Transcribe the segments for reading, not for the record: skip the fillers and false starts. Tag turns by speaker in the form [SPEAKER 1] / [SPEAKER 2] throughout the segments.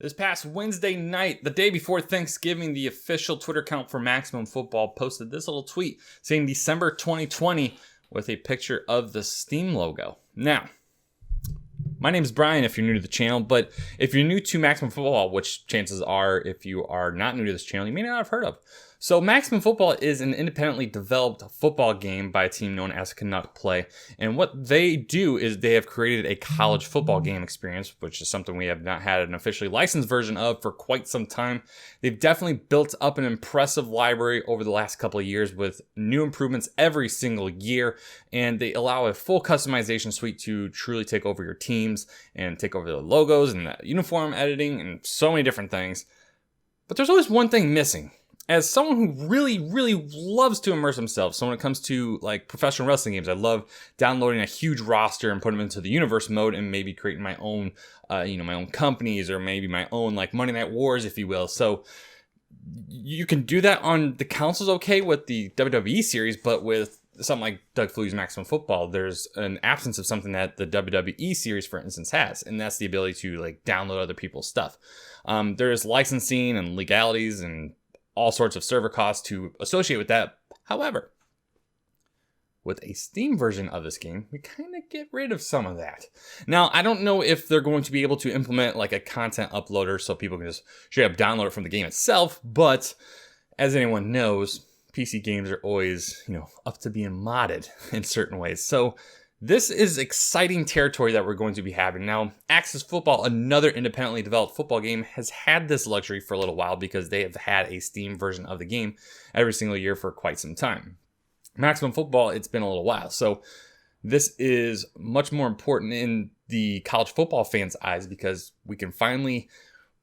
[SPEAKER 1] This past Wednesday night, the day before Thanksgiving, the official Twitter account for Maximum Football posted this little tweet saying December 2020 with a picture of the Steam logo. Now, my name is Brian if you're new to the channel, but if you're new to Maximum Football, which chances are if you are not new to this channel, you may not have heard of. So Maximum Football is an independently developed football game by a team known as Canuck Play. And what they do is they have created a college football game experience, which is something we have not had an officially licensed version of for quite some time. They've definitely built up an impressive library over the last couple of years with new improvements every single year. And they allow a full customization suite to truly take over your teams and take over the logos and the uniform editing and so many different things. But there's always one thing missing. As someone who really loves to immerse himself, so when it comes to like professional wrestling games, I love downloading a huge roster and putting them into the universe mode and maybe creating my own, my own companies or maybe my own like Monday Night Wars, if you will. So you can do that on the consoles, okay, with the WWE series, but with something like Doug Flutie's Maximum Football, there's an absence of something that the WWE series, for instance, has, and that's the ability to like download other people's stuff. There's licensing and legalities and all sorts of server costs to associate with that. However, with a Steam version of this game, we kind of get rid of some of that. Now, I don't know if they're going to be able to implement like a content uploader so people can just straight up download it from the game itself, but as anyone knows, PC games are always, up to being modded in certain ways. So this is exciting territory that we're going to be having. Now, Axis Football, another independently developed football game, has had this luxury for a little while because they have had a Steam version of the game every single year for quite some time. Maximum Football, it's been a little while. So this is much more important in the college football fans' eyes because we can finally,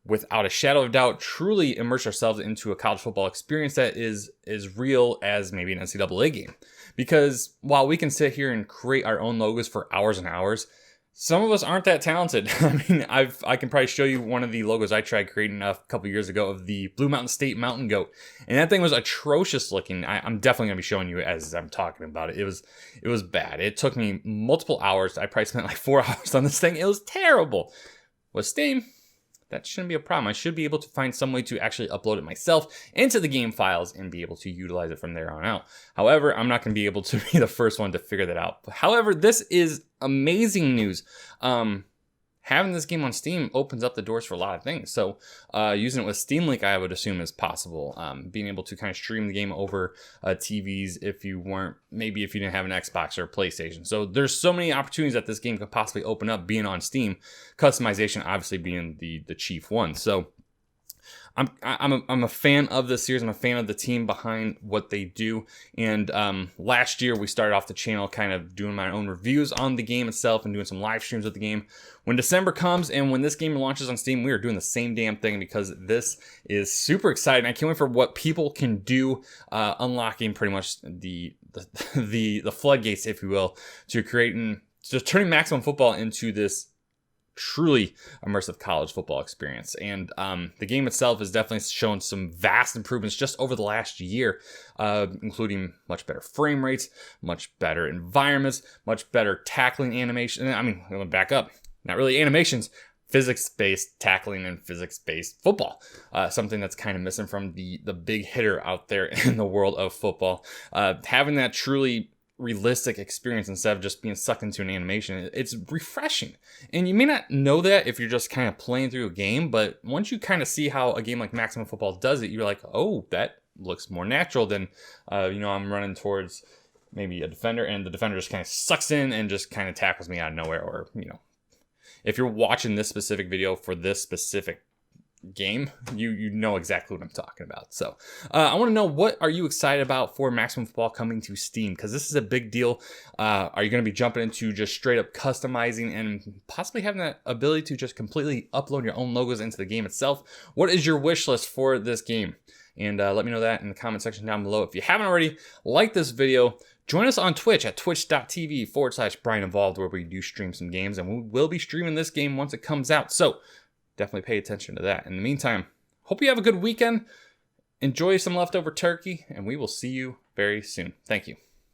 [SPEAKER 1] without a shadow of doubt, truly immerse ourselves into a college football experience that is as real as maybe an NCAA game. Because while we can sit here and create our own logos for hours and hours, some of us aren't that talented. I mean, I can probably show you one of the logos I tried creating a couple years ago of the Blue Mountain State Mountain Goat, and that thing was atrocious looking. I'm definitely gonna be showing you as I'm talking about it. It was bad. It took me multiple hours. I probably spent like 4 hours on this thing. It was terrible. With Steam, that shouldn't be a problem. I should be able to find some way to actually upload it myself into the game files and be able to utilize it from there on out. However, I'm not going to be able to be the first one to figure that out. However, this is amazing news. Having this game on Steam opens up the doors for a lot of things. So using it with Steam Link, I would assume is possible. Being able to kind of stream the game over TVs if you didn't have an Xbox or a PlayStation. So there's so many opportunities that this game could possibly open up being on Steam. Customization obviously being the chief one. So I'm a fan of this series. I'm a fan of the team behind what they do. And last year we started off the channel kind of doing my own reviews on the game itself and doing some live streams with the game. When December comes and when this game launches on Steam, we are doing the same damn thing because this is super exciting. I can't wait for what people can do, unlocking pretty much the floodgates, if you will, to turning Maximum Football into this truly immersive college football experience. And the game itself has definitely shown some vast improvements just over the last year, including much better frame rates, much better environments, much better tackling animation. I mean, I'm going to back up. Not really animations, physics-based tackling and physics-based football. Something that's kind of missing from the big hitter out there in the world of football. Having that truly realistic experience instead of just being sucked into an animation, it's refreshing. And you may not know that if you're just kind of playing through a game, but once you kind of see how a game like Maximum Football does it, you're like, oh, that looks more natural than I'm running towards maybe a defender and the defender just kind of sucks in and just kind of tackles me out of nowhere. Or if you're watching this specific video for this specific game, you know exactly what I'm talking about. So I want to know, what are you excited about for Maximum Football coming to Steam? Because this is a big deal. Are you going to be jumping into just straight up customizing and possibly having that ability to just completely upload your own logos into the game itself? What is your wish list for this game? And let me know that in the comment section down below. If you haven't already, like this video. Join us on Twitch at twitch.tv/Brian Involved, where we do stream some games, and we will be streaming this game once it comes out. So definitely pay attention to that. In the meantime, hope you have a good weekend. Enjoy some leftover turkey, and we will see you very soon. Thank you.